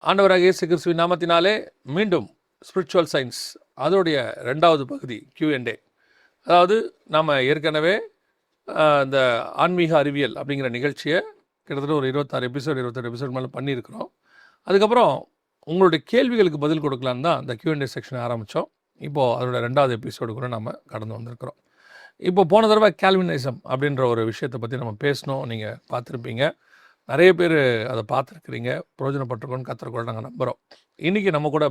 ஆண்டவராக இயேசு கிறிஸ்துவின் நாமத்தினாலே மீண்டும் ஸ்பிரிச்சுவல் சயின்ஸ் அதோடைய 2வது பகுதி Q&A. அதாவது நாம் ஏற்கனவே இந்த ஆன்மீக அறிவியல் அப்படிங்கிற நிகழ்ச்சியை கிட்டத்தட்ட ஒரு 27 எபிசோட் மேலே பண்ணியிருக்கிறோம். அதுக்கப்புறம் உங்களுடைய கேள்விகளுக்கு பதில் கொடுக்கலான்னு தான் அந்த Q&A செக்ஷனை ஆரம்பித்தோம். இப்போது அதோட 2வது எபிசோடு கூட நம்ம கடந்து வந்திருக்கிறோம். இப்போ போன தடவை கால்வினிசம் அப்படின்ற ஒரு விஷயத்தை பற்றி நம்ம பேசணும். நீங்கள் பார்த்துருப்பீங்க, நிறைய பேர் அதை பார்த்துருக்குறீங்க, பிரயோஜனப்பட்டிருக்கோன்னு கற்றுருக்கோம் நாங்கள் நம்புகிறோம். இன்றைக்கி நம்ம கூட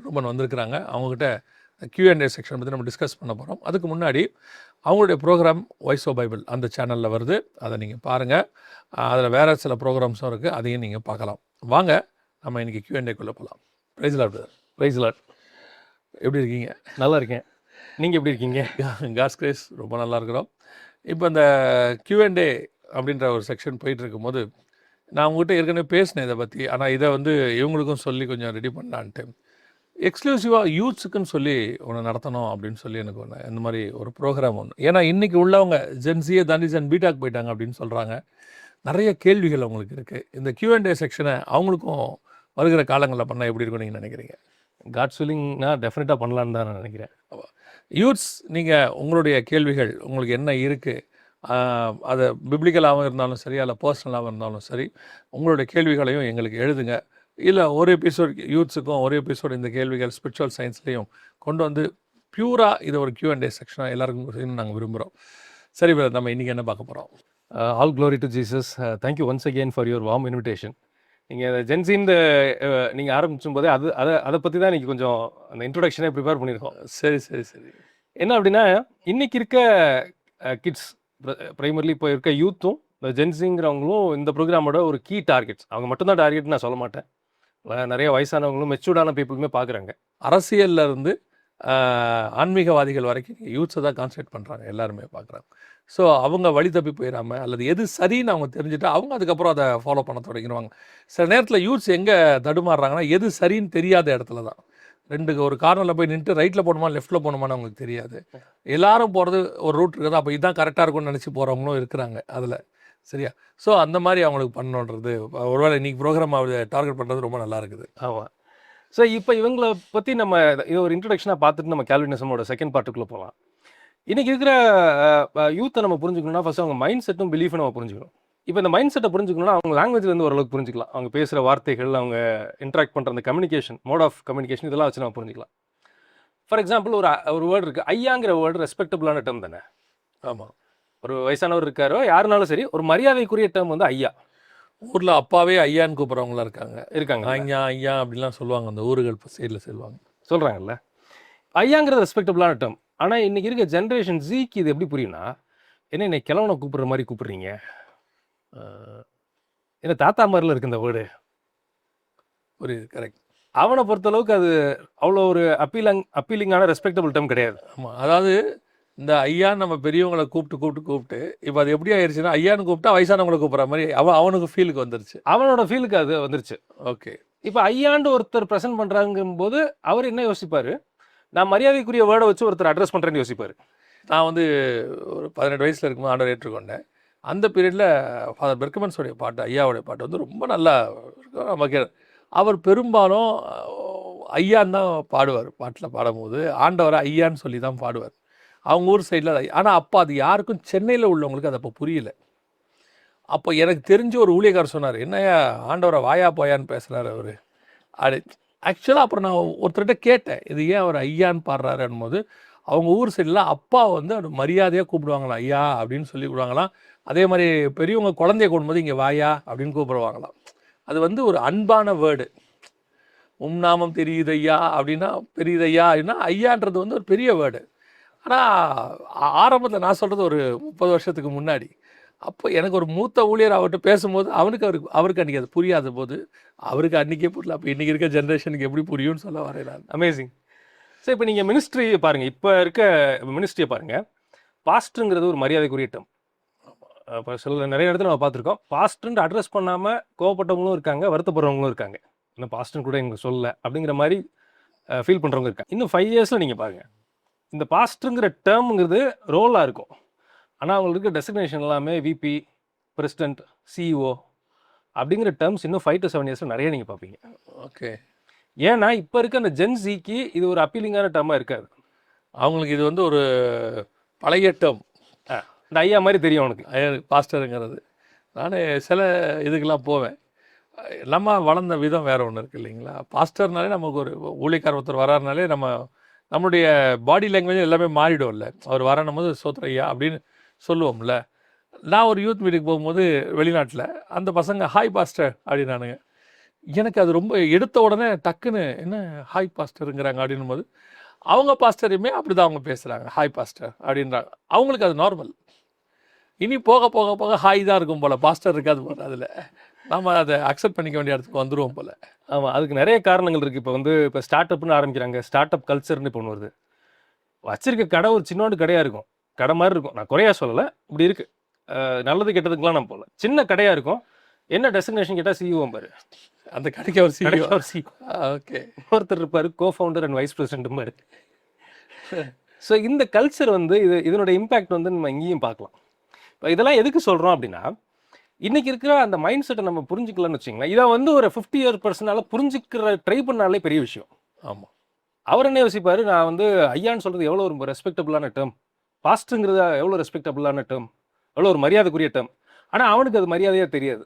ரூபன் வந்திருக்கிறாங்க. அவங்ககிட்ட Q&A செக்ஷன் பற்றி நம்ம டிஸ்கஸ் பண்ண போகிறோம். அதுக்கு முன்னாடி அவங்களுடைய ப்ரோக்ராம் வாய்ஸ் ஆஃப் பைபிள் அந்த சேனலில் வருது, அதை நீங்கள் பாருங்கள். அதில் வேறு சில ப்ரோக்ராம்ஸும் இருக்குது, அதையும் நீங்கள் பார்க்கலாம். வாங்க நம்ம இன்றைக்கி Q&Aக்குள்ளே போகலாம். Praise Lord brother. Praise Lord. எப்படி இருக்கீங்க? நல்லா இருக்கேன். நீங்கள் எப்படி இருக்கீங்க? காட்ஸ் கிரேஸ், ரொம்ப நல்லா இருக்கிறோம். இப்போ இந்த Q&A அப்படின்ற ஒரு செக்ஷன் போயிட்டு இருக்கும்போது நான் உங்கள்கிட்ட ஏற்கனவே பேசினேன் இதை பற்றி. ஆனால் இதை இவங்களுக்கும் சொல்லி கொஞ்சம் ரெடி பண்ணலான்ட்டு எக்ஸ்க்ளூசிவாக யூத்ஸுக்குன்னு சொல்லி ஒன்று நடத்தணும் அப்படின்னு சொல்லி எனக்கு ஒன்று இந்த மாதிரி ஒரு ப்ரோக்ராம் ஒன்று. ஏன்னா இன்றைக்கி உள்ளவங்க ஜென்சியை தாண்டி பீட்டாக்கு போயிட்டாங்க அப்படின்னு சொல்கிறாங்க. நிறைய கேள்விகள் அவங்களுக்கு இருக்குது. இந்த Q&A செக்ஷனை அவங்களுக்கும் வருகிற காலங்களில் பண்ணால் எப்படி இருக்கும் நீங்கள் நினைக்கிறீங்க? காட்ஸ் வில்லிங்னா டெஃபினட்டாக பண்ணலான்னு தான் நான் நினைக்கிறேன். யூத்ஸ், நீங்கள் உங்களுடைய கேள்விகள் உங்களுக்கு என்ன இருக்குது, அது பிப்ளிக்கலாகவும் இருந்தாலும் சரி, அல்ல பர்சனலாகவும் இருந்தாலும் சரி, உங்களுடைய கேள்விகளையும் எங்களுக்கு எழுதுங்க. இல்லை ஒரு எபிசோட் யூத்ஸுக்கும் ஒரு எபிசோட் இந்த கேள்விகள் ஸ்பிரிச்சுவல் சயின்ஸ்லேயும் கொண்டு வந்து பியூராக இதை ஒரு Q&A செக்ஷனாக எல்லாருக்கும் செய்யணும்னு நாங்கள் விரும்புகிறோம். சரி பிரதர், நம்ம இன்றைக்கி என்ன பார்க்க போகிறோம்? All glory to Jesus. Thank you once again for your warm invitation. நீங்கள் ஜென்சின்னு நீங்கள் ஆரம்பிச்சும் போதே அதை பற்றி தான் இன்றைக்கி கொஞ்சம் அந்த இன்ட்ரொடக்ஷனே ப்ரிப்பேர் பண்ணியிருக்கோம். சரி சரி சரி. என்ன அப்படின்னா, இன்றைக்கி இருக்க கிட்ஸ், ப்ரைமர்லி இப்போ இருக்க யூத்தும் இந்த ஜென்சிங்கிறவங்களும் இந்த ப்ரோக்ராமோட ஒரு கீ டார்கெட்ஸ். அவங்க மட்டும்தான் டார்கெட் நான் சொல்ல மாட்டேன், நிறைய வயசானவங்களும் மெச்சூர்டான பீப்புளுமே பார்க்குறாங்க. அரசியலில் இருந்து ஆன்மீகவாதிகள் வரைக்கும் யூத்ஸை தான் கான்சன்ட்ரேட் பண்ணுறாங்க, எல்லாருமே பார்க்குறாங்க. ஸோ அவங்க வழி தப்பி போயிடாமல் அல்லது எது சரின்னு அவங்க தெரிஞ்சுட்டா அவங்க அதுக்கப்புறம் அதை ஃபாலோ பண்ண தொடங்கிடுவாங்க. சில நேரத்தில் யூத்ஸ் எங்கே தடுமாறுறாங்கன்னா, எது சரின்னு தெரியாத இடத்துல தான். ஒரு கார்னரில் போய் நின்று ரைட்டில் போகணுமா லெஃப்ட்டில் போகணுமான்னு அவங்களுக்கு தெரியாது. எல்லாரும் போகிறது ஒரு ரூட் இருக்குது, அப்போ இதுதான் கரெக்டாக இருக்கும்னு நினச்சி போகிறவங்களும் இருக்கிறாங்க அதில். சரியா? ஸோ அந்த மாதிரி அவங்களுக்கு பண்ணணுன்றது ஒருவேளை இன்றைக்கி ப்ரோக்ராம் டார்கெட் பண்ணுறது ரொம்ப நல்லா இருக்குது. ஆமாம். ஸோ இப்போ இவங்களை பற்றி நம்ம இது ஒரு இன்ட்ரடக்ஷனாக பார்த்துட்டு நம்ம கால்வினிசமோட செகண்ட் பார்ட்டுக்குள்ளே போகலாம். இன்றைக்கி இருக்கிற யூத்தை நம்ம புரிஞ்சுக்கணும்னா ஃபஸ்ட்டு அவங்க மைண்ட் செட்டும் பிலீஃபும் நம்ம புரிஞ்சுக்கணும். இப்போ இந்த மைண்ட் செட்டை புரிஞ்சுக்கணும்னா அவங்க லாங்குவேஜ்லேருந்து ஓரளவுக்கு புரிஞ்சிக்கலாம். அவங்க பேசுகிற வார்த்தைகள், அவங்க இன்ட்ராக்ட் பண்ணுற அந்த கம்யூனிகேஷன், மோட் ஆஃப் கம்யூனிகேஷன், இதெல்லாம் வச்சு நம்ம புரிஞ்சிக்கலாம். ஃபார் எக்ஸாம்பிள், ஒரு வேர்டு இருக்குது, ஐயாங்கிற வேர்டு ரெஸ்பெக்டபுளான டேர்ம் தானே? ஆமாம். ஒரு வயசானவர் இருக்காரோ யாருனாலும் சரி, ஒரு மரியாதைக்குரிய டேர்ம் ஐயா. ஊரில் அப்பாவே ஐயான்னு கூப்பிட்றவங்களாம் இருக்காங்க. ஐயா ஐயா அப்படிலாம் சொல்லுவாங்க, அந்த ஊர்கள் சைடில் சொல்கிறாங்கல்ல. ஐயாங்கிறது ரெஸ்பெக்டபுளான டேர்ம். ஆனால் இன்றைக்கி இருக்க ஜென்ரேஷன் ஜிக்கு இது எப்படி புரியும்னா, என்ன கிழவனை கூப்பிட்ற மாதிரி கூப்பிட்றீங்க, என்ன தாத்தா மாதிரில இருக்கு இந்த வேர்டு. புரியுது, கரெக்ட். அவனை பொறுத்தளவுக்கு அது அவ்வளோ ஒரு அப்பீலிங்கான ரெஸ்பெக்டபுள் டேர்ம் கிடையாது. ஆமாம், அதாவது இந்த ஐயான்னு நம்ம பெரியவங்களை கூப்பிட்டு இப்போ அது எப்படி ஆயிடுச்சுன்னா, ஐயான்னு கூப்பிட்டா வயசானவங்களை கூப்பிட்ற மாதிரி அவனுக்கு ஃபீலுக்கு வந்துருச்சு, அவனோட ஃபீலுக்கு அது வந்துருச்சு. ஓகே. இப்போ ஐயாண்டு ஒருத்தர் ப்ரெசென்ட் பண்ணுறாங்கும் போது அவர் என்ன யோசிப்பார், நான் மரியாதைக்குரிய வேர்டை வச்சு ஒருத்தர் அட்ரஸ் பண்ணுறேன்னு யோசிப்பார். நான் ஒரு 18 வயசில் இருக்கும்போது ஆண்டவர் ஏற்றுக்கொண்டேன். அந்த பீரியடில் ஃபாதர் பெர்க்மன்ஸோடைய பாட்டு, ஐயாவுடைய பாட்டு ரொம்ப நல்லா இருக்கும். நமக்கு அவர் பெரும்பாலும் ஐயான்னு தான் பாடுவார். பாட்டில் பாடும்போது ஆண்டவரை ஐயான்னு சொல்லி தான் பாடுவார். அவங்க ஊர் சைடில் அது. ஆனால் அப்போ அது யாருக்கும் சென்னையில் உள்ளவங்களுக்கு அது அப்போ புரியல. அப்போ எனக்கு தெரிஞ்ச ஒரு ஊழியக்காரர் சொன்னார், என்னையா ஆண்டவரை வாயா போயான்னு பேசுகிறாரு அவர் அது. ஆக்சுவலாக அப்புறம் நான் ஒருத்தர்கிட்ட கேட்டேன், இது ஏன் அவர் ஐயான்னு பாடுறாருன்னும் போது, அவங்க ஊர் சைடில் அப்பா அவர் மரியாதையாக கூப்பிடுவாங்களாம், ஐயா அப்படின்னு சொல்லி கூப்பிடுவாங்களாம். அதே மாதிரி பெரியவங்க குழந்தைய கூடும்போது இங்கே வாயா அப்படின்னு கூப்பிடுவாங்களாம். அது ஒரு அன்பான வேர்டு. நாமம் தெரியுது ஐயா அப்படின்னா, பெரியுது ஐயா அப்படின்னா, ஐயான்றது ஒரு பெரிய வேர்டு. ஆனால் ஆரம்பத்தில் நான் சொல்கிறது ஒரு 30 வருஷத்துக்கு முன்னாடி. அப்போ எனக்கு ஒரு மூத்த ஊழியர் அவர்கிட்ட பேசும்போது அவருக்கு அன்றைக்கி அது புரியாத போது, அவருக்கு அன்றைக்கே புரியல. அப்போ இன்றைக்கி இருக்க ஜென்ரேஷனுக்கு எப்படி புரியும்னு சொல்ல வரேன் நான். அமேசிங். ஸோ இப்போ நீங்கள் மினிஸ்ட்ரியை பாருங்கள், இப்போ இருக்க மினிஸ்ட்ரியை பாருங்கள். பாஸ்டருங்கிறது ஒரு மரியாதைக்குரிய டேர்ம். இப்போ நிறைய இடத்துல நம்ம பார்த்துருக்கோம், பாஸ்டர்ன்னு அட்ரஸ் பண்ணாமல் கோவப்பட்டவங்களும் இருக்காங்க, வருத்தப்படுறவங்களும் இருக்காங்க. இன்னும் பாஸ்டர்னு கூட எங்களுக்கு சொல்லலை அப்படிங்கிற மாதிரி ஃபீல் பண்ணுறவங்க இருக்காங்க. இன்னும் 5 இயர்ஸில் நீங்கள் பாருங்கள், இந்த பாஸ்டருங்கிற டேர்முங்கிறது ரோலாக இருக்கும். ஆனால் அவங்களுக்கு இருக்க டெசிக்னேஷன் எல்லாமே விபி, பிரசிடென்ட், சிஇஓ அப்படிங்கிற டேர்ம்ஸ் இன்னும் 5 to 7 இயர்ஸில் நிறைய நீங்கள் பார்ப்பீங்க. ஓகே. ஏன்னா இப்போ இருக்க அந்த ஜென்சிக்கு இது ஒரு அப்பீலிங்கான டேர்மாக இருக்காது. அவங்களுக்கு இது வந்து ஒரு பழைய டேர்ம். இந்த ஐயா மாதிரி தெரியும் அவனுக்கு பாஸ்டருங்கிறது. நான் சில இதுக்கெல்லாம் போவேன். நம்ம வளர்ந்த விதம் வேறு ஒன்று இருக்குது இல்லைங்களா? பாஸ்டர்னாலே நமக்கு ஒரு ஊழியக்காரர் ஒருத்தர் வராருனாலே நம்மளுடைய பாடி லாங்குவேஜ் எல்லாமே மாறிடும்ல. அவர் வரணும் போது சோத்திர ஐயா அப்படின்னு சொல்லுவோம்ல. நான் ஒரு யூத் மீட்டிங் போகும்போது வெளிநாட்டில் அந்த பசங்க ஹாய் பாஸ்டர் அப்படின்னானுங்க. எனக்கு அது ரொம்ப எடுத்த உடனே டக்குன்னு என்ன ஹாய் பாஸ்டருங்கிறாங்க அப்படின்னும் போது அவங்க பாஸ்டரையுமே அப்படி தான் அவங்க பேசுகிறாங்க, ஹாய் பாஸ்டர் அப்படின்றாங்க. அவங்களுக்கு அது நார்மல். இனி போக போக போக ஹாய் தான் இருக்கும் போல், பாஸ்டர் இருக்காது போல். அதில் நம்ம அதை அக்செப்ட் பண்ணிக்க வேண்டிய இடத்துக்கு வந்துடுவோம் போல். ஆமாம், அதுக்கு நிறைய காரணங்கள் இருக்குது. இப்போ ஸ்டார்ட் அப்னு ஆரம்பிக்கிறாங்க, ஸ்டார்ட் அப் கல்ச்சர்னு இப்போ ஒன்று வருது. வச்சிருக்க கடை ஒரு சின்னோண்டு கடையாக இருக்கும், கடை மாதிரி இருக்கும். நான் குறையா சொல்லலை, இப்படி இருக்குது. நல்லது கெட்டதுக்கெலாம் நம்ம போகல, சின்ன கடையாக இருக்கும். என்ன டெசிக்னேஷன் கேட்டால் சிஇஓ பாரு, அந்த கடைக்கு அவர் சிஇஓ. ஓகே. ஒருத்தர் இருப்பார் co founder and vice president பாரு. ஸோ இந்த கல்ச்சர் வந்து இதனோட இம்பேக்ட் வந்து நம்ம இங்கேயும் பார்க்கலாம். இப்போ இதெல்லாம் எதுக்கு சொல்கிறோம் அப்படின்னா, இன்றைக்கி இருக்கிற அந்த மைண்ட் செட்டை நம்ம புரிஞ்சுக்கலாம்னு வச்சிங்களேன். இதை வந்து ஒரு 50 இயர் பர்சனால புரிஞ்சுக்கிற ட்ரை பண்ணாலே பெரிய விஷயம். ஆமாம். அவர் என்ன யோசிப்பார், நான் வந்து ஐயான்னு சொல்கிறது எவ்வளோ ஒரு ரெஸ்பெக்டபுளான டேர்ம், பாஸ்ட்டுங்கிறது எவ்வளோ ரெஸ்பெக்டபுளான டேர்ம், எவ்வளோ ஒரு மரியாதைக்குரிய டேர்ம். ஆனால் அவனுக்கு அது மரியாதையாக தெரியாது.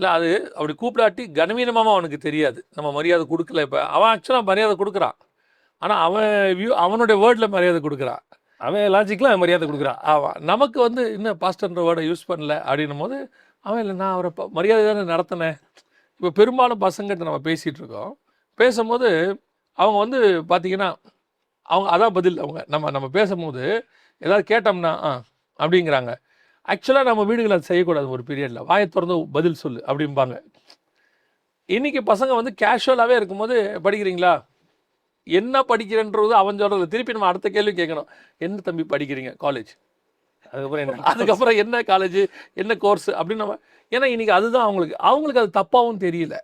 இல்லை, அது அப்படி கூப்பிடாட்டி கனவீனமாக அவனுக்கு தெரியாது. நம்ம மரியாதை கொடுக்கல. இப்போ அவன் ஆக்சுவலாக மரியாதை கொடுக்குறான், ஆனால் அவனுடைய வேர்டில் மரியாதை கொடுக்குறான். அவன் லாஜிக்கில் மரியாதை கொடுக்குறான். ஆமாம். நமக்கு வந்து இன்னும் பாஸ்டர்ன்ற வேர்டை யூஸ் பண்ணல அப்படின்னும் போது அவன் இல்லை, நான் அவரை மரியாதை தானே நடத்தினேன். இப்போ பெரும்பாலும் பசங்கிட்ட நம்ம பேசிகிட்டு இருக்கோம். பேசும்போது அவங்க வந்து பார்த்திங்கன்னா அவங்க அதான் பதில். அவங்க நம்ம பேசும்போது ஏதாவது கேட்டோம்னா அப்படிங்கிறாங்க. ஆக்சுவலாக நம்ம வீடுகளில் அது செய்யக்கூடாது. ஒரு பீரியடில் வாயை திறந்து பதில் சொல்லு அப்படிம்பாங்க. இன்றைக்கி பசங்க வந்து கேஷுவலாகவே இருக்கும்போது படிக்கிறீங்களா, என்ன படிக்கிறேன்றது அவன் சொல்கிறது. திருப்பி நம்ம அடுத்த கேள்வி கேட்கணும், என்ன தம்பி படிக்கிறீங்க, காலேஜ், அதுக்கப்புறம் என்ன காலேஜ், என்ன கோர்ஸ் அப்படின்னு நம்ம. ஏன்னா இன்றைக்கி அதுதான் அவங்களுக்கு அது தப்பாகவும் தெரியல.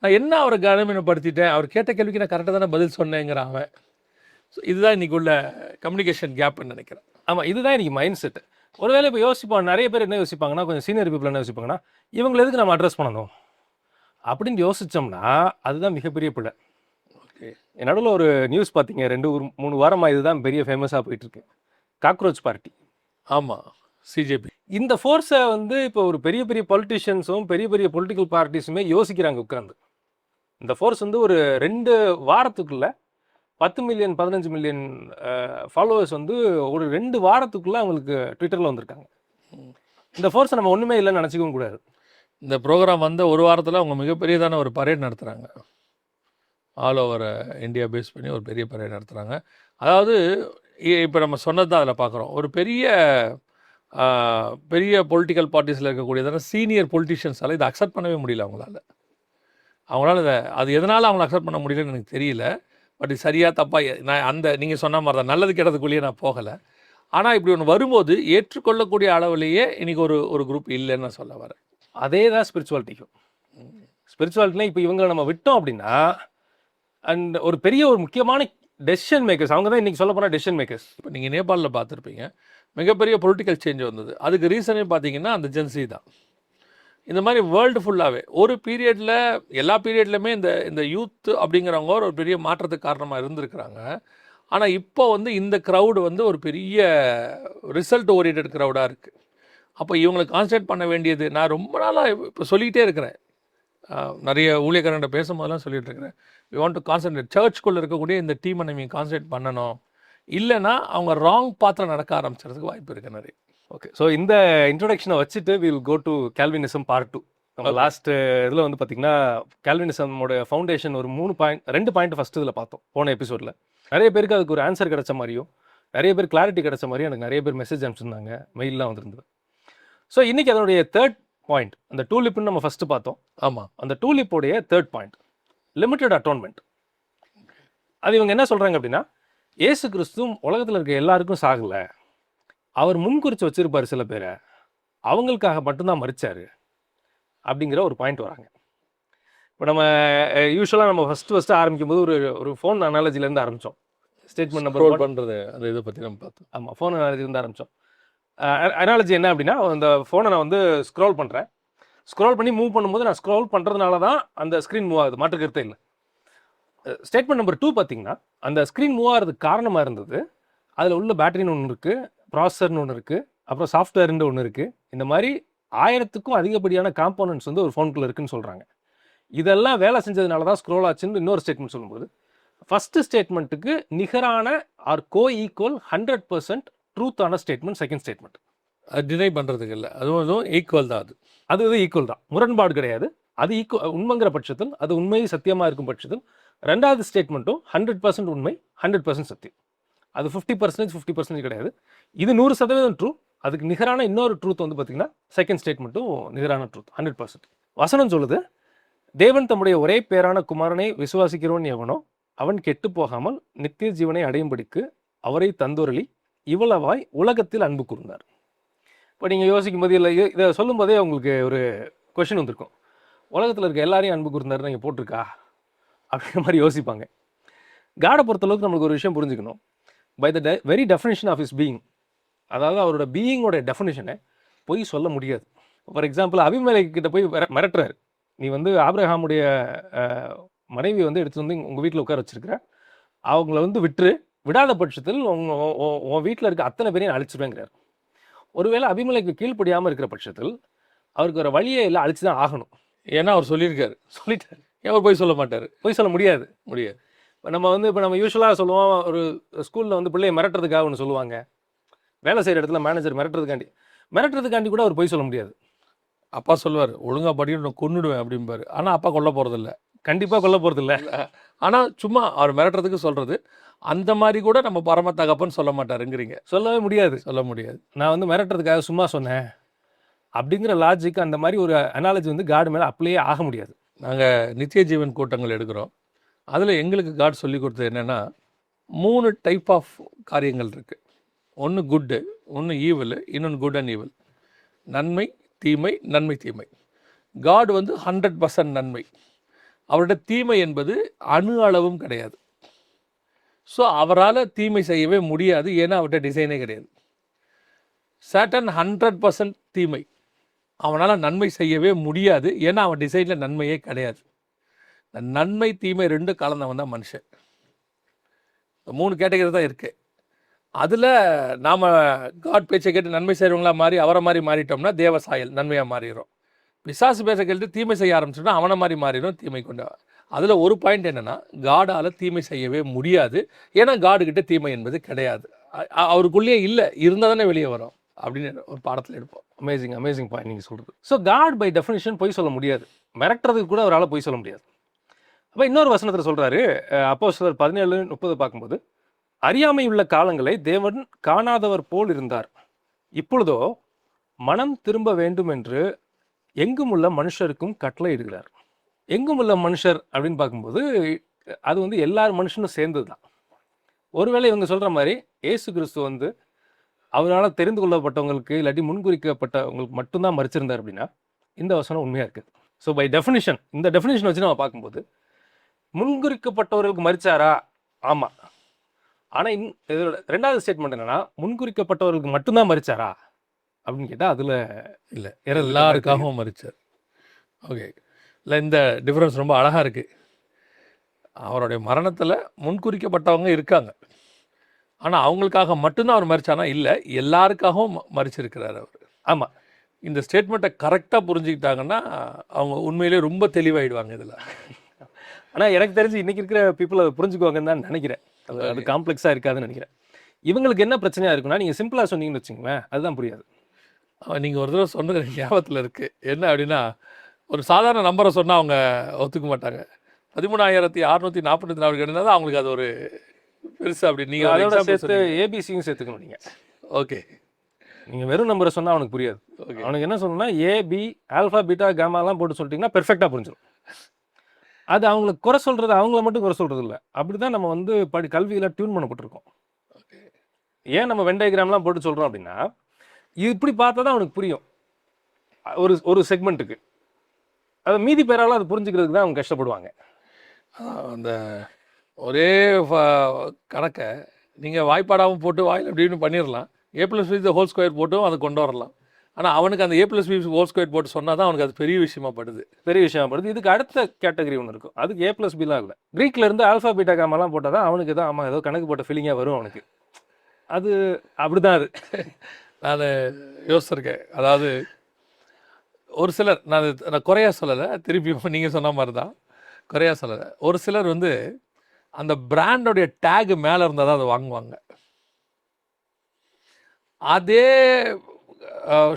நான் என்ன அவரை கனவீனப்படுத்திட்டேன், அவர் கேட்ட கேள்விக்கு நான் கரெக்டாக தானே பதில் சொன்னேங்கிற அவன். ஸோ இதுதான் இன்றைக்கி உள்ள கம்யூனிகேஷன் கேப்னு நினைக்கிறேன். ஆமாம், இதுதான் இன்றைக்கி மைண்ட் செட்டு. ஒருவேளை இப்போ யோசிப்பாங்க, நிறைய பேர் என்ன யோசிப்பாங்கன்னா, கொஞ்சம் சீனியர் பீப்புள் என்ன யோசிப்பாங்கன்னா, இவங்களை எதுக்கு நம்ம அட்ரஸ் பண்ணணும் அப்படின்னு யோசித்தோம்னா அதுதான் மிகப்பெரிய பிள்ளை. ஓகே. நடுவில் ஒரு நியூஸ் பார்த்தீங்க, 2-3 வாரமாக இதுதான் பெரிய ஃபேமஸாக போயிட்டுருக்கு, காக்ரோச் பார்ட்டி. ஆமாம், சிஜேபி. இந்த ஃபோர்ஸை வந்து இப்போ ஒரு பெரிய பெரிய பொலிட்டிஷியன்ஸும் பெரிய பெரிய பொலிட்டிக்கல் பார்ட்டிஸுமே யோசிக்கிறாங்க உட்காந்து. இந்த ஃபோர்ஸ் வந்து ஒரு 2 வாரத்துக்குள்ளே 10 மில்லியன் 15 மில்லியன் ஃபாலோவர்ஸ் வந்து ஒரு 2 வாரத்துக்குள்ளே அவங்களுக்கு ட்விட்டரில் வந்திருக்காங்க. இந்த ஃபோர்ஸை நம்ம ஒன்றுமே இல்லைன்னு நினச்சிக்கவும் கூடாது. இந்த ப்ரோக்ராம் வந்த ஒரு வாரத்தில் அவங்க மிகப்பெரியதான ஒரு பரேட் நடத்துகிறாங்க. ஆல் ஓவர் இந்தியா பேஸ் பண்ணி ஒரு பெரிய பரேட் நடத்துகிறாங்க. அதாவது இப்போ நம்ம சொன்னது தான் அதில் பார்க்குறோம். ஒரு பெரிய பொலிட்டிக்கல் பார்ட்டிஸில் இருக்கக்கூடியதான சீனியர் பொலிட்டிஷியன்ஸால் இதை அக்செப்ட் பண்ணவே முடியல. அவங்களால அது எதனால் அவங்கள அக்செப்ட் பண்ண முடியலன்னு எனக்கு தெரியல. பட் இது சரியாக தப்பாக நான் நீங்கள் சொன்ன மாதிரி தான், நல்லது கெட்டதுக்குள்ளேயே நான் போகலை. ஆனால் இப்படி ஒன்று வரும்போது ஏற்றுக்கொள்ளக்கூடிய அளவுலேயே இன்றைக்கி ஒரு குரூப் இல்லைன்னு நான் சொல்ல வரேன். அதே தான் ஸ்பிரிச்சுவாலிட்டிக்கும். ஸ்பிரிச்சுவாலிட்டினா இப்போ இவங்களை நம்ம விட்டோம் அப்படின்னா, அண்ட் ஒரு முக்கியமான டெசிஷன் மேக்கர்ஸ் அவங்க தான் இன்றைக்கி சொல்ல போனால் டெசிஷன் மேக்கர்ஸ். இப்போ நீங்கள் நேபாளில் பார்த்துருப்பீங்க, மிகப்பெரிய பொலிட்டிக்கல் சேஞ்ச் வந்தது. அதுக்கு ரீசனே பார்த்தீங்கன்னா அந்த ஜென்சி தான். இந்த மாதிரி வேர்ல்டு ஃபுல்லாகவே ஒரு பீரியடில் எல்லா பீரியட்லையுமே இந்த யூத் அப்படிங்கிறவங்க ஒரு பெரிய மாற்றத்துக்கு காரணமாக இருந்திருக்கிறாங்க. ஆனால் இப்போ வந்து இந்த க்ரௌடு வந்து ஒரு பெரிய ரிசல்ட் ஓரியன்ட் க்ரௌடாக இருக்குது. அப்போ இவங்களை கான்சன்ட்ரேட் பண்ண வேண்டியது, நான் ரொம்ப நாளாக இப்போ சொல்லிகிட்டே இருக்கிறேன், நிறைய ஊழியக்காரன்கிட்ட பேசும்போதெல்லாம் சொல்லிட்டு இருக்கிறேன், வி வாண்ட் டு கான்சன்ட்ரேட். சர்ச்சுக்குள்ளே இருக்கக்கூடிய இந்த டீமை நம்ம கான்சன்ட்ரேட் பண்ணணும். இல்லைன்னா அவங்க ராங் பாத்தில் நடக்க ஆரம்பிக்கிறதுக்கு வாய்ப்பு இருக்குது நிறைய. ஓகே, ஸோ இந்த இன்ட்ரோடக்ஷனை வச்சுட்டு will go to Calvinism part 2. நம்ம லாஸ்ட் இதில் வந்து பார்த்திங்கன்னா கால்வினிசமோட ஃபவுண்டேஷன் ஒரு 2 பாயிண்ட் ஃபஸ்ட்டு இதில் பார்த்தோம் போன எபிசோடில். நிறைய பேருக்கு அதுக்கு ஒரு ஆன்சர் கிடைச்ச மாதிரியும் நிறைய பேர் கிளாரிட்டி கிடைச்ச மாதிரியும் எனக்கு நிறைய பேர் மெசேஜ் அனுப்பிச்சிருந்தாங்க, மெயிலெலாம் வந்துருந்தது. ஸோ இன்றைக்கி அதனுடைய 3rd பாயிண்ட், அந்த டூலிப்னு நம்ம ஃபஸ்ட்டு பார்த்தோம். ஆமாம், அந்த டூலிப்போடைய 3rd பாயிண்ட் லிமிட்டட் அட்டோன்மெண்ட். அது இவங்க என்ன சொல்கிறாங்க அப்படின்னா, ஏசு கிறிஸ்துவும் உலகத்தில் இருக்க எல்லாருக்கும் சாகலை, அவர் முன்குறித்து வச்சிருப்பார் சில பேரை, அவங்களுக்காக மட்டும்தான் மறிச்சார் அப்படிங்கிற ஒரு பாயிண்ட் வராங்க. இப்போ நம்ம யூஸ்வலாக நம்ம ஃபஸ்ட்டு ஆரம்பிக்கும் போது ஒரு ஃபோன் அனாலஜிலேருந்து ஆரம்பித்தோம். ஸ்டேட்மெண்ட் நம்பர் பண்ணுறது அந்த இதை பற்றி நம்ம பார்த்தோம். ஆமாம், ஃபோன் அனாலஜிலேருந்து ஆரம்பித்தோம். அனாலஜி என்ன அப்படின்னா, அந்த ஃபோனை நான் வந்து ஸ்க்ரோல் பண்ணுறேன். ஸ்க்ரோல் பண்ணி மூவ் பண்ணும்போது நான் ஸ்க்ரோல் பண்ணுறதுனால தான் அந்த ஸ்க்ரீன் மூவ் ஆகுது, மாற்று கருத்தே இல்லை. ஸ்டேட்மெண்ட் நம்பர் 2 பார்த்தீங்கன்னா, அந்த ஸ்க்ரீன் மூவ் ஆகிறதுக்கு காரணமாக இருந்தது அதில் உள்ள பேட்டரின்னு ஒன்று இருக்குது, ப்ராசஸர்னு ஒன்று இருக்குது, அப்புறம் சாஃப்ட்வேர்னு ஒன்று இருக்குது. இந்த மாதிரி 1000க்கும் அதிகப்படியான காம்போனன்ட்ஸ் வந்து ஒரு ஃபோனுக்குள்ளே இருக்குன்னு சொல்கிறாங்க. இதெல்லாம் வேலை செஞ்சதுனால தான் ஸ்க்ரோல் ஆச்சுன்னு இன்னொரு ஸ்டேட்மெண்ட் சொல்லும்போது, ஃபஸ்ட்டு ஸ்டேட்மெண்ட்டுக்கு நிகரான ஆர் கோ ஈக்குவல் 100% ட்ரூத்தான ஸ்டேட்மெண்ட் செகண்ட் ஸ்டேட்மெண்ட். அது டினை பண்ணுறதுக்கு இல்லை, அதுவும் ஈக்குவல் தான். அது ஈக்குவல் தான், முரண்பாடு கிடையாது. அது உண்மைங்கிற பட்சத்தில், அது உண்மை சத்தியமாக இருக்கும் பட்சத்தில், ரெண்டாவது ஸ்டேட்மெண்ட்டும் 100% உண்மை 100% சத்தியம். அது 50% 50% கிடையாது. இது 100% ட்ரூ. அதுக்கு நிகரான இன்னொரு ட்ரூத் வந்து பார்த்தீங்கன்னா செகண்ட் ஸ்டேட்மெண்ட்டும் நிகரான ட்ரூத் 100%. வசனம் சொல்லுது, தேவன் தம்முடைய ஒரே பேரான குமாரனை விசுவாசிக்கிறவன் எவனோ அவன் கெட்டு போகாமல் நித்திய ஜீவனை அடையும்படிக்கு அவரை தந்தொருளி இவ்வளவாய் உலகத்தில் அன்பு கூர்ந்தார். இப்போ நீங்கள் யோசிக்கும் போது இல்லை, இதை சொல்லும் போதே உங்களுக்கு ஒரு கொஷின் வந்திருக்கும், உலகத்தில் இருக்க எல்லாரையும் அன்பு கூர்ந்தார் நீங்கள் போட்டிருக்கா அப்படிங்கிற மாதிரி யோசிப்பாங்க. காடை பொறுத்தளவுக்கு நம்மளுக்கு ஒரு விஷயம் புரிஞ்சுக்கணும். By the very definition of his being, அதாவது அவரோட பீயிங்கோட டெஃபினேஷனை போய் சொல்ல முடியாது. ஃபார் எக்ஸாம்பிள், அபிமெலேக்கு கிட்ட போய் மிரட்டுறாரு, நீ வந்து ஆபிரகாமுடைய மனைவி வந்து எடுத்து வந்து உங்கள் வீட்டில் உட்கார வச்சிருக்கிற, அவங்கள வந்து விடாத பட்சத்தில் உன் வீட்டில் இருக்க அத்தனை பேரையும் அழிச்சிடுவேங்கிறார். ஒருவேளை அபிமெலேக்கு கீழ்ப்படியாமல் இருக்கிற பட்சத்தில் அவருக்கு ஒரு வழியே இல்லை, அழிச்சு தான் ஆகணும். ஏன்னா அவர் சொல்லிட்டார். ஏன் அவர் போய் சொல்ல மாட்டார்? போய் சொல்ல முடியாது. இப்போ நம்ம யூஸ்வலாக சொல்லுவோம், ஒரு ஸ்கூலில் வந்து பிள்ளையை மிரட்டுறதுக்காக ஒன்று சொல்லுவாங்க, வேலை செய்கிற இடத்துல மேனேஜர் மிரட்டுறதுக்காண்டி கூட அவர் போய் சொல்ல முடியாது. அப்பா சொல்லுவார், ஒழுங்காக படிக்கணும் கொன்னுடுவேன் அப்படிம்பாரு. ஆனால் அப்பா கொல்ல போகிறதில்ல, கண்டிப்பாக கொல்ல போகிறதில்ல. ஆனால் சும்மா அவர் மிரட்டுறதுக்கு சொல்கிறது. அந்த மாதிரி கூட நம்ம பரம தகப்பன்னு சொல்ல மாட்டாருங்கிறீங்க? சொல்ல முடியாது. நான் வந்து மிரட்டுறதுக்காக சும்மா சொன்னேன் அப்படிங்கிற லாஜிக், அந்த மாதிரி ஒரு அனாலஜி வந்து காட் மேலே அப்ளையே ஆக முடியாது. நாங்கள் நித்திய ஜீவன் கூட்டங்கள் எடுக்கிறோம். அதில் எங்களுக்கு காட் சொல்லி கொடுத்தது என்னென்னா, 3 டைப் ஆஃப் காரியங்கள் இருக்குது. ஒன்று குட்டு, ஒன்று ஈவில், இன்னொன்று குட் அண்ட் ஈவில். நன்மை தீமை, நன்மை தீமை. காட் வந்து 100% நன்மை. அவருடைய தீமை என்பது அணு அளவும் கிடையாது. ஸோ அவரால் தீமை செய்யவே முடியாது, ஏன்னா அவர்கிட்ட டிசைனே கிடையாது. சாட்டன் 100% தீமை. அவனால் நன்மை செய்யவே முடியாது, ஏன்னா அவன் டிசைனில் நன்மையே கிடையாது. நன்மை தீமை 2 கலந்தவன் தான் மனுஷன். 3 கேட்டகரி தான் இருக்குது. அதில் நாம் காட் பேச்சை கேட்டு நன்மை செய்கிறவங்களா மாறி அவரை மாதிரி மாறிட்டோம்னா தேவ சாயல் நன்மையாக மாறிடும். பிசாசு பேச்சை கேட்டு தீமை செய்ய ஆரம்பிச்சோம்னா அவனை மாதிரி மாறிடும், தீமை கொண்டு. அதில் ஒரு பாயிண்ட் என்னென்னா, காடால் தீமை செய்யவே முடியாது, ஏன்னா காடுகிட்ட தீமை என்பது கிடையாது. அவருக்குள்ளேயே இல்லை, இருந்தால் தானே வெளியே வரும் அப்படின்னு ஒரு பாடத்தில் எடுப்போம். அமேசிங் பாயிண்ட் நீங்கள் சொல்கிறது. ஸோ காட் பை டெஃபினிஷன் பொய் சொல்ல முடியாது, மிரட்டுறதுக்கு கூட அவரால் பொய் சொல்ல முடியாது. அப்போ இன்னொரு வசனத்தில் சொல்கிறாரு, அப்போஸ்தலர் 17:30 பார்க்கும்போது, அறியாமை உள்ள காலங்களை தேவன் காணாதவர் போல் இருந்தார், இப்பொழுதோ மனம் திரும்ப வேண்டும் என்று எங்கும் உள்ள மனுஷருக்கும் கட்டளை இடுகிறார். எங்கும் உள்ள மனுஷர் அப்படின்னு பார்க்கும்போது அது வந்து எல்லார் மனுஷனும் சேர்ந்தது தான். ஒருவேளை இவங்க சொல்கிற மாதிரி ஏசு கிறிஸ்து வந்து அவரால் தெரிந்து கொள்ளப்பட்டவங்களுக்கு இல்லாட்டி முன்குறிக்கப்பட்டவங்களுக்கு மட்டும்தான் மறிச்சிருந்தார் அப்படின்னா இந்த வசனம் உண்மையாக இருக்குது. ஸோ பை டெஃபினிஷன், இந்த டெஃபினிஷன் வச்சு நம்ம பார்க்கும்போது முன்குறிக்கப்பட்டவர்களுக்கு மறிச்சாரா? ஆமாம். ஆனால் இதோட 2வது ஸ்டேட்மெண்ட் என்னன்னா, முன்குறிக்கப்பட்டவர்களுக்கு மட்டும்தான் மறிச்சாரா அப்படின்னு கேட்டால் அதில் இல்லை, எல்லாருக்காகவும் மறிச்சார். ஓகே, இல்லை, இந்த டிஃப்ரென்ஸ் ரொம்ப அழகாக இருக்குது. அவருடைய மரணத்தில் முன்குறிக்கப்பட்டவங்க இருக்காங்க, ஆனால் அவங்களுக்காக மட்டும்தான் அவர் மறிச்சானா? இல்லை, எல்லாருக்காகவும் மறிச்சிருக்கிறார் அவர். ஆமாம், இந்த ஸ்டேட்மெண்ட்டை கரெக்டாக புரிஞ்சுக்கிட்டாங்கன்னா அவங்க உண்மையிலே ரொம்ப தெளிவாயிடுவாங்க இதில். ஆனால் எனக்கு தெரிஞ்சு இன்றைக்கி இருக்கிற பீப்புள் அதை புரிஞ்சுக்குவாங்கன்னு தான் நினைக்கிறேன். அது காம்ப்ளெக்ஸாக இருக்காதுன்னு நினைக்கிறேன். இவங்களுக்கு என்ன பிரச்சனையாக இருக்குன்னா, நீங்கள் சிம்பிளாக சொன்னீங்கன்னு வச்சுங்களேன், அதுதான் புரியாது. நீங்கள் ஒரு தடவை சொன்னது ஞாபகத்தில் இருக்குது. என்ன அப்படின்னா, ஒரு சாதாரண நம்பரை சொன்னால் அவங்க ஒத்துக்க மாட்டாங்க. 13,644 இருந்தால் தான் அவங்களுக்கு அது ஒரு பெருசு. அப்படி நீங்கள் அதோட சேர்த்து ஏபிசியும் சேர்த்துக்கணும் நீங்கள். ஓகே, நீங்கள் வெறும் நம்பரை சொன்னால் அவனுக்கு புரியாது. அவனுக்கு என்ன சொல்லணும்னா ஏபி ஆல்ஃபா பீட்டா காமாலாம் போட்டு சொல்லிட்டிங்கன்னா பெர்ஃபெக்டாக புரிஞ்சிடும். அது அவங்களுக்கு குறை சொல்கிறது, அவங்கள மட்டும் குறை சொல்கிறது இல்லை. அப்படி தான் நம்ம வந்து கல்வியில் டியூன் பண்ணப்பட்டிருக்கோம். ஏன் நம்ம வெண்டைகிராம்லாம் போட்டு சொல்கிறோம் அப்படின்னா, இப்படி பார்த்தா தான் அவனுக்கு புரியும் ஒரு செக்மெண்ட்டுக்கு. அதை மீதி பேரால் அது புரிஞ்சுக்கிறதுக்கு தான் அவங்க கஷ்டப்படுவாங்க. அந்த ஒரே கணக்கை நீங்கள் வாய்ப்பாடாகவும் போட்டு வாயில் அப்படின்னு பண்ணிடலாம். A+B த ஹோல் ஸ்கொயர் போட்டும் அதை கொண்டு வரலாம். ஆனால் அவனுக்கு அந்த A+B ஹோல் ஸ்கொயர் போட்டு சொன்னால் தான் அவனுக்கு அது பெரிய விஷயமா படுது. பெரிய விஷயம் படுது. இதுக்கு அடுத்த கேட்டகரி ஒன்று இருக்கும், அதுக்கு A+Bலாம் இல்லை, க்ரீக்ல இருந்து ஆல்ஃபா பீட்டா காமாலாம் போட்டால் தான் அவனுக்கு தான் ஆமாம் ஏதோ கணக்கு போட்ட ஃபீலிங்காக வரும் அவனுக்கு. அது அப்படிதான் அது. நான் யோசிச்சிருக்கேன். அதாவது ஒரு சிலர், நான் குறையா சொல்லலை, திருப்பியும் நீங்கள் சொன்ன மாதிரி தான், குறையா சொல்லலை. ஒரு சிலர் வந்து அந்த பிராண்டோடைய டேகு மேலே இருந்தால் தான் அதை வாங்குவாங்க. அதே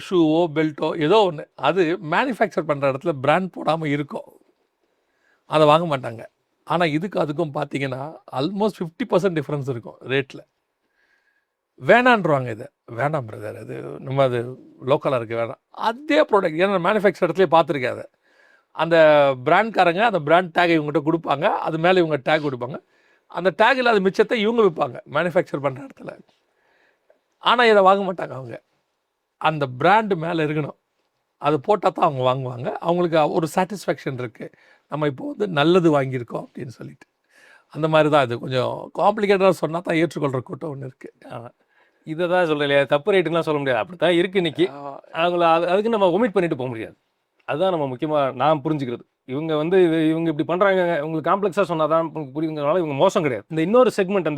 ஷூவோ பெல்ட்டோ ஏதோ ஒன்று அது மேனுஃபேக்சர் பண்ணுற இடத்துல பிராண்ட் போடாமல் இருக்கும், அதை வாங்க மாட்டாங்க. ஆனால் இதுக்கு அதுக்கும் பார்த்தீங்கன்னா ஆல்மோஸ்ட் 50% டிஃப்ரென்ஸ் இருக்கும் ரேட்டில். வேணான்றவாங்க, இதை வேணாம் பிரதர், அது நம்ம அது லோக்கலாக இருக்குது வேணாம். அதே ப்ராடக்ட் ஏன்னா மேனுஃபேக்சர் இடத்துலேயே பார்த்துருக்கேன் அதை. அந்த பிராண்ட்காரங்க அந்த பிராண்ட் டேக் இவங்ககிட்ட கொடுப்பாங்க, அது மேலே இவங்க டேக் கொடுப்பாங்க, அந்த டேக் இல்லாத மிச்சத்தை இவங்க விற்பாங்க மேனுஃபேக்சர் பண்ணுற இடத்துல. ஆனால் இதை வாங்க மாட்டாங்க அவங்க. அந்த பிராண்டு மேலே இருக்கணும், அது போட்டால் தான் அவங்க வாங்குவாங்க. அவங்களுக்கு ஒரு சாட்டிஸ்ஃபேக்ஷன் இருக்குது, நம்ம இப்போ வந்து நல்லது வாங்கியிருக்கோம் அப்படின்னு சொல்லிட்டு. அந்த மாதிரி தான் இது. கொஞ்சம் காம்ப்ளிகேட்டடாக சொன்னால் தான் ஏற்றுக்கொள்கிற கூட்டம் ஒன்று இருக்குது. இதை தான் சொல்லலையா, தப்பு ரைட்டுலாம் சொல்ல முடியாது, அப்படி தான் இருக்குது இன்றைக்கி. அவங்கள அதுக்கு நம்ம ஒமிட் பண்ணிட்டு போக முடியாது. அதுதான் நம்ம முக்கியமாக நான் புரிஞ்சுக்கிறது. இவங்க வந்து இவங்க இப்படி பண்ணுறாங்க, உங்களுக்கு காம்ப்ளெக்ஸாக சொன்னால் தான் புரியுதுங்கிறனால இவங்க மோசம் கிடையாது. இந்த இன்னொரு செக்மெண்ட்,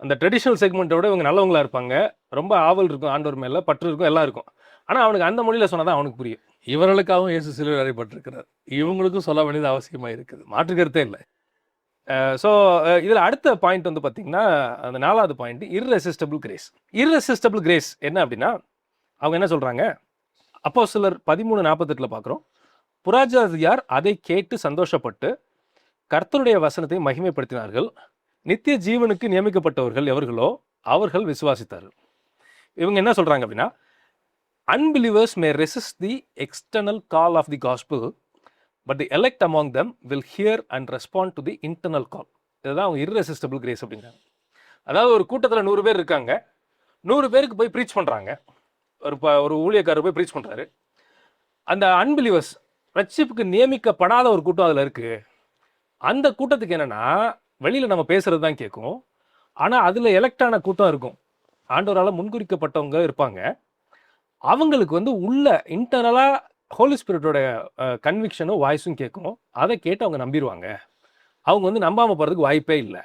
அந்த ட்ரெடிஷ்னல் செக்மெண்ட்டோட இவங்க நல்லவங்களா இருப்பாங்க, ரொம்ப ஆவல் இருக்கும், ஆண்டவர் மேலே பற்று இருக்கும், எல்லாம் இருக்கும். ஆனால் அவனுக்கு அந்த மொழியில் சொன்னால் தான் அவனுக்கு புரியும். இவர்களுக்காகவும் இயேசு சிலுவையில் அறையப்பட்டிருக்கிறார், இவங்களுக்கும் சொல்ல வேண்டியது அவசியமாக இருக்குது, மாற்றுக்கருத்தே இல்லை. ஸோ இதில் அடுத்த பாயிண்ட் வந்து பார்த்தீங்கன்னா, அந்த 4வது point irresistible grace. Irresistible grace என்ன அப்படின்னா, அவங்க என்ன சொல்கிறாங்க, அப்போஸ்தலர் 13:48 பார்க்குறோம், புறஜாதியார் அதை கேட்டு சந்தோஷப்பட்டு கர்த்தருடைய வசனத்தை மகிமைப்படுத்தினார்கள், நித்திய ஜீவனுக்கு நியமிக்கப்பட்டவர்கள் எவர்களோ அவர்கள் விசுவாசித்தார்கள். இவங்க என்ன சொல்கிறாங்க அப்படின்னா, unbelievers may resist the external call of the gospel, but the elect among them will hear and respond to the internal call. இதுதான் அவங்க irresistible grace அப்படிங்கிறாங்க. அதாவது ஒரு கூட்டத்தில் 100 பேர் இருக்காங்க, 100 பேருக்கு போய் ப்ரீச் பண்ணுறாங்க, ஒரு ஊழியக்காரர் போய் ப்ரீச் பண்ணுறாரு. அந்த அன்பிலிவர்ஸ், ரட்சிப்புக்கு நியமிக்கப்படாத ஒரு கூட்டம் அதில் இருக்குது. அந்த கூட்டத்துக்கு என்னென்னா, வெளியில் நம்ம பேசுகிறது தான் கேட்கும், ஆனால் அதில் எலெக்டான கூட்டம் இருக்கும், ஆண்டவரால் முன்குறிக்கப்பட்டவங்க இருப்பாங்க. அவங்களுக்கு வந்து உள்ள இன்டர்னலாக ஹோலி ஸ்பிரிட்டோட கன்விக்ஷனும் வாய்ஸும் கேட்கும், அதை கேட்டு அவங்க நம்பிடுவாங்க. அவங்க வந்து நம்பாமல் போகிறதுக்கு வாய்ப்பே இல்லை.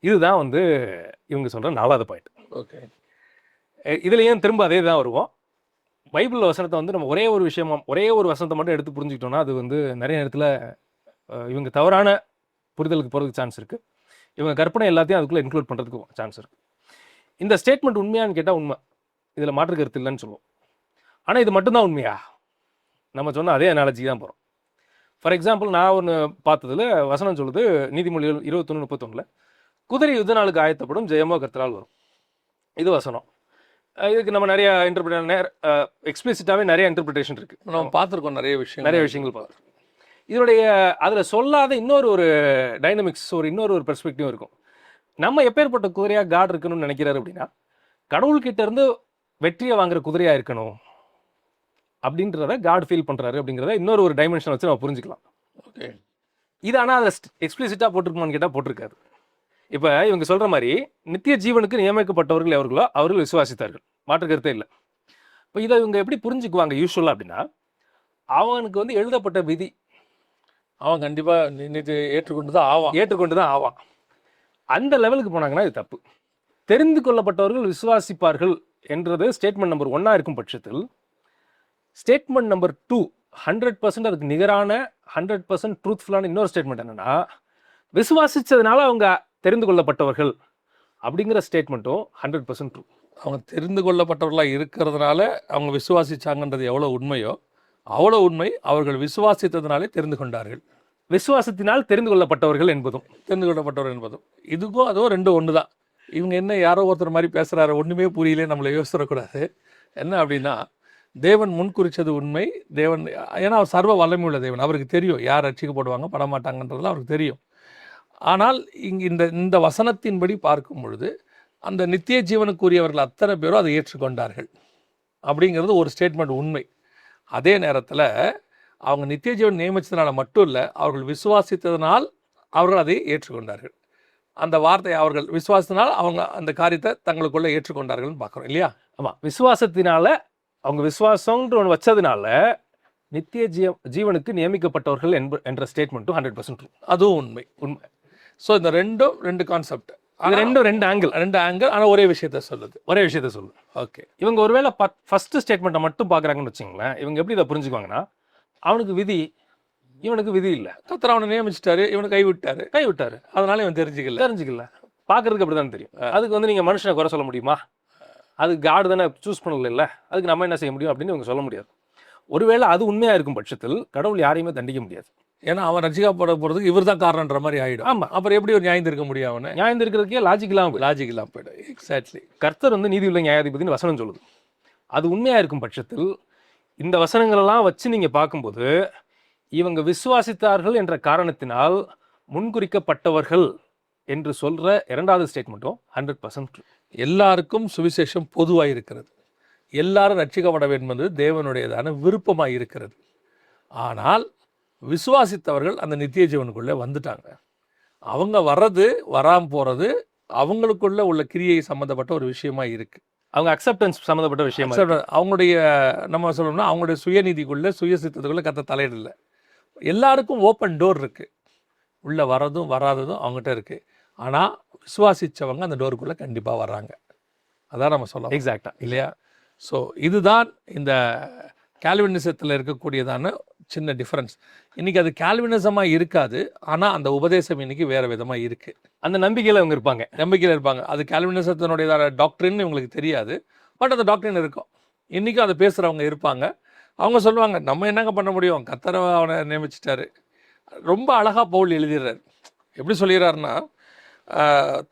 இதுதான் வந்து இவங்க சொல்கிற 4வது பாயிண்ட். ஓகே, இதுலேயும் திரும்ப அதே தான் வருவோம். பைபிள் வசனத்தை வந்து நம்ம ஒரே ஒரு வசனத்தை மட்டும் எடுத்து புரிஞ்சுக்கிட்டோம்னா அது வந்து நிறைய நேரத்தில் இவங்க தவறான புரிதலுக்கு போகிறதுக்கு சான்ஸ் இருக்குது. இவங்க கற்பனை எல்லாத்தையும் அதுக்குள்ளே இன்க்ளூட் பண்ணுறதுக்கு சான்ஸ் இருக்குது. இந்த ஸ்டேட்மெண்ட் உண்மையான்னு கேட்டால் உண்மை, இதில் மாற்று கருத்து இல்லைன்னு சொல்லுவோம். ஆனால் இது மட்டும்தான் உண்மையா? நம்ம சொன்ன அதே அனாலஜி தான் போகிறோம். ஃபார் எக்ஸாம்பிள், நான் ஒன்று பார்த்ததில் வசனம் சொல்லுது, நீதிமொழிகள் 21:31, குதிரை யுத்த நாளுக்கு ஆயத்தப்படும், ஜெயமோ கர்த்தரால் வரும். இது வசனம். இதுக்கு நம்ம நிறைய எக்ஸ்பிளிசிட்டாகவே நிறைய இன்டர்பிரிட்டேஷன் இருக்குது. நம்ம பார்த்துருக்கோம், நிறைய விஷயங்கள் பார்த்துருக்கோம். இதனுடைய அதில் சொல்லாத இன்னொரு டைனமிக்ஸ், இன்னொரு பெர்ஸ்பெக்டிவ் இருக்கும். நம்ம எப்பேற்பட்ட குதிரையாக காட் இருக்கணும்னு நினைக்கிறாரு அப்படின்னா, கடவுள்கிட்ட இருந்து வெற்றியை வாங்குற குதிரையாக இருக்கணும் அப்படின்றத காட் ஃபீல் பண்ணுறாரு அப்படிங்கிறத இன்னொரு டைமென்ஷன் வச்சு நம்ம புரிஞ்சுக்கலாம். ஓகே, இது ஆனால் அதில் எக்ஸ்பிளிசிட்டாக போட்டிருக்குமான்னு கேட்டால் போட்டிருக்காரு. இப்போ இவங்க சொல்கிற மாதிரி நித்திய ஜீவனுக்கு நியமிக்கப்பட்டவர்கள் எவர்களோ அவர்கள் விசுவாசித்தார்கள், மாற்று கருத்தே இல்லை. இப்போ இதை இவங்க எப்படி புரிஞ்சுக்குவாங்க யூஸ்வலாக அப்படின்னா, அவனுக்கு வந்து எழுதப்பட்ட விதி அவன் கண்டிப்பாக ஏற்றுக்கொண்டு தான் ஆவான். அந்த லெவலுக்கு போனாங்கன்னா இது தப்பு. தெரிந்து கொள்ளப்பட்டவர்கள் விசுவாசிப்பார்கள் என்றது ஸ்டேட்மெண்ட் நம்பர் 1 இருக்கும் பட்சத்தில், ஸ்டேட்மெண்ட் நம்பர் 2 100% அதுக்கு நிகரான 100% ட்ரூத்ஃபுல்லான இன்னொரு ஸ்டேட்மெண்ட் என்னன்னா, விசுவாசிச்சதுனால அவங்க தெரிந்து கொள்ளப்பட்டவர்கள் அப்படிங்கிற ஸ்டேட்மெண்ட்டும் 100% ட்ரூ. அவங்க தெரிந்து கொள்ளப்பட்டவர்களாக இருக்கிறதுனால அவங்க விசுவாசிச்சாங்கன்றது எவ்வளோ உண்மையோ அவ்வளோ உண்மை, அவர்கள் விசுவாசித்ததுனாலே தெரிந்து கொண்டார்கள். விசுவாசத்தினால் தெரிந்து கொள்ளப்பட்டவர்கள் என்பதும் இதுக்கும் அதுவும் 2 ஒன்று தான். இவங்க என்ன யாரோ ஒருத்தர் மாதிரி பேசுகிறாரு, ஒன்றுமே புரியலே, நம்மளை யோசிச்சிடக்கூடாது. என்ன அப்படின்னா, தேவன் முன்குறிச்சது உண்மை. தேவன் ஏன்னா அவர் சர்வ வல்லமை உள்ள தேவன், அவருக்கு தெரியும் யார் ரட்சிக்கப்படுவாங்க படமாட்டாங்கன்றதுலாம் அவருக்கு தெரியும். ஆனால் இங்கே இந்த வசனத்தின்படி பார்க்கும் பொழுது அந்த நித்திய ஜீவனுக்குரியவர்கள் அத்தனை பேரும் அதை ஏற்றுக்கொண்டார்கள் அப்படிங்கிறது ஒரு ஸ்டேட்மெண்ட் உண்மை. அதே நேரத்தில் அவங்க நித்திய ஜீவன் நியமித்ததுனால மட்டும் இல்லை, அவர்கள் விசுவாசித்ததனால் அவர்கள் அதை ஏற்றுக்கொண்டார்கள். அந்த வார்த்தை அவர்கள் விசுவாசத்தினால் அவங்க அந்த காரியத்தை தங்களுக்குள்ளே ஏற்றுக்கொண்டார்கள்னு பார்க்குறோம் இல்லையா? ஆமாம், விசுவாசத்தினால அவங்க விசுவாசம்ன்ற ஒன்று வச்சதுனால நித்திய ஜீவனுக்கு நியமிக்கப்பட்டவர்கள் என்ற ஸ்டேட்மெண்ட்டும் 100% அதுவும் உண்மை. உண்மை. ஸோ இந்த ரெண்டு கான்செப்ட், இது ரெண்டு ஆங்கிள், ஆனால் ஒரே விஷயத்த சொல்லுது. ஓகே, இவங்க ஒருவேளை ஃபர்ஸ்ட் ஸ்டேட்மெண்ட்டை மட்டும் பார்க்குறாங்கன்னு வச்சுங்களேன், இவங்க எப்படி இதை புரிஞ்சுக்குவாங்கன்னா, அவனுக்கு விதி, இவனுக்கு விதி இல்லை, கர்த்தர் அவனை நியமிச்சிட்டாரு, இவனை கைவிட்டாரு, அதனால இவன் தெரிஞ்சுக்கல. பார்க்கறதுக்கு அப்படி தான் தெரியும். அதுக்கு வந்து நீங்கள் மனுஷனை குறை சொல்ல முடியுமா? அது காடு தானே சூஸ் பண்ணல, அதுக்கு நம்ம என்ன செய்ய முடியும் அப்படின்னு இவங்க சொல்ல முடியாது. ஒருவேளை அது உண்மையாக இருக்கும் பட்சத்தில் கடவுள் யாரையுமே தண்டிக்க முடியாது. ஏன்னா அவன் ரட்சிக்கப்பட போகிறதுக்கு இவர் தான் காரணன்ற மாதிரி ஆகிடும். ஆமாம், அப்புறம் எப்படி ஒரு நியாயம் இருக்க முடியும்? அவனை நியாயம் இருக்கிறதுக்கே லாஜிக் இல்லாமல் போயிடும். எக்ஸாக்ட்லி. கர்த்தர் வந்து நீதி உள்ள நியாயாதிபதினு வசனம் சொல்லுது. அது உண்மையாக இருக்கும் பட்சத்தில் இந்த வசனங்களெல்லாம் வச்சு நீங்கள் பார்க்கும்போது இவங்க விசுவாசித்தார்கள் என்ற காரணத்தினால் முன்குறிக்கப்பட்டவர்கள் என்று சொல்கிற இரண்டாவது ஸ்டேட்மெண்ட்டும் 100% எல்லாருக்கும் சுவிசேஷம் பொதுவாக இருக்கிறது. எல்லாரும் ரட்சிக்கப்பட வேண்டும் என்பது தேவனுடையதான விருப்பமாக இருக்கிறது. ஆனால் விசுவாசித்தவர்கள் அந்த நித்திய ஜீவனுக்குள்ளே வந்துட்டாங்க. அவங்க வர்றது வராமல் போகிறது அவங்களுக்குள்ள உள்ள கிரியை சம்மந்தப்பட்ட ஒரு விஷயமா இருக்குது. அவங்க அக்செப்டன்ஸ் சம்மந்தப்பட்ட விஷயம். அவங்களுடைய நம்ம சொல்லணும்னா அவங்களுடைய சுயநீதிக்குள்ளே சுயசித்தத்துக்குள்ளே கத்த தலையிடல. எல்லாருக்கும் ஓப்பன் டோர் இருக்குது. உள்ளே வர்றதும் வராததும் அவங்ககிட்ட இருக்குது. ஆனால் விசுவாசித்தவங்க அந்த டோருக்குள்ளே கண்டிப்பாக வர்றாங்க. அதான் நம்ம சொல்லலாம். எக்ஸாக்டாக இல்லையா? ஸோ இதுதான் இந்த கால்வினிசத்தில் இருக்கக்கூடியதான சின்ன டிஃப்ரென்ஸ். இன்றைக்கி அது கால்வினிசமாக இருக்காது, ஆனால் அந்த உபதேசம் இன்றைக்கி வேறு விதமாக இருக்குது. அந்த நம்பிக்கையில் அவங்க இருப்பாங்க. அது கால்வினிசத்தினுடையதான டாக்டரின்னு இவங்களுக்கு தெரியாது, பட் அந்த டாக்டரின் இருக்கும். இன்றைக்கும் அதை பேசுகிறவங்க இருப்பாங்க. அவங்க சொல்லுவாங்க, நம்ம என்னங்க பண்ண முடியும், கர்த்தர் அவனை நியமிச்சிட்டாரு. ரொம்ப அழகாக பவுல் எழுதிடுறார். எப்படி சொல்லிடுறாருன்னா,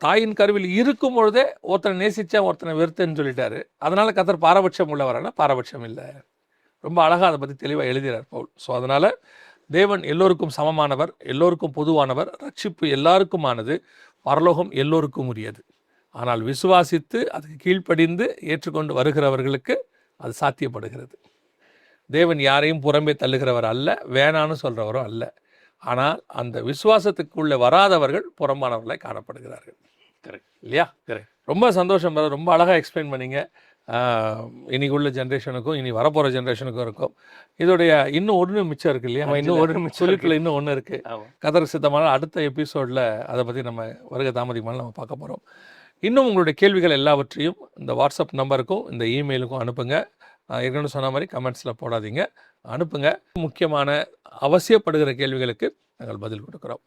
தாயின் கருவில் இருக்கும் பொழுதே ஒருத்தனை நேசித்தேன் ஒருத்தனை வெறுத்தேன்னு சொல்லிட்டாரு. அதனால் கர்த்தர் பாரபட்சம் உள்ளவரான பாரபட்சம் இல்லை. ரொம்ப அழகாக அதை பற்றி தெளிவாக எழுதுகிறார் பவுல். ஸோ அதனால் தேவன் எல்லோருக்கும் சமமானவர், எல்லோருக்கும் பொதுவானவர். ரட்சிப்பு எல்லாருக்குமானது, பரலோகம் எல்லோருக்கும் உரியது. ஆனால் விசுவாசித்து அதுக்கு கீழ்ப்படிந்து ஏற்றுக்கொண்டு வருகிறவர்களுக்கு அது சாத்தியப்படுகிறது. தேவன் யாரையும் புறம்பே தள்ளுகிறவர் அல்ல, வேணான்னு சொல்கிறவரும் அல்ல. ஆனால் அந்த விசுவாசத்துக்குள்ளே வராதவர்கள் புறம்பானவர்களை காணப்படுகிறார்கள். கரெக்ட் இல்லையா? கரெக்ட். ரொம்ப சந்தோஷம், ரொம்ப அழகாக எக்ஸ்பிளைன் பண்ணிங்க. இன்னைக்கு உள்ள ஜென்ரேஷனுக்கும் இனி வரப்போகிற ஜென்ரேஷனுக்கும் இருக்கும். இதோடைய இன்னும் ஒன்று மிச்சம் இருக்குது இல்லையா? இன்னும் ஒரு சொல்லிட்டுல இன்னும் ஒன்று இருக்குது. கர்த்தருக்கு சித்தமான அடுத்த எபிசோடில் அதை பற்றி நம்ம வருகை தாமதிக்கமாக நம்ம பார்க்க போகிறோம். இன்னும் உங்களுடைய கேள்விகள் எல்லாவற்றையும் இந்த வாட்ஸ்அப் நம்பருக்கும் இந்த இமெயிலுக்கும் அனுப்புங்க. ஏற்கனவே சொன்ன மாதிரி கமெண்ட்ஸில் போடாதீங்க, அனுப்புங்க. முக்கியமான அவசியப்படுகிற கேள்விகளுக்கு நாங்கள் பதில் கொடுக்குறோம்.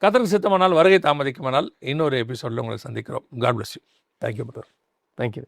கர்த்தருக்கு சித்தமானால் வருகை தாமதிக்குமானால் இன்னொரு எபிசோடில் உங்களை சந்திக்கிறோம். God bless you. Thank you brother. Thank you.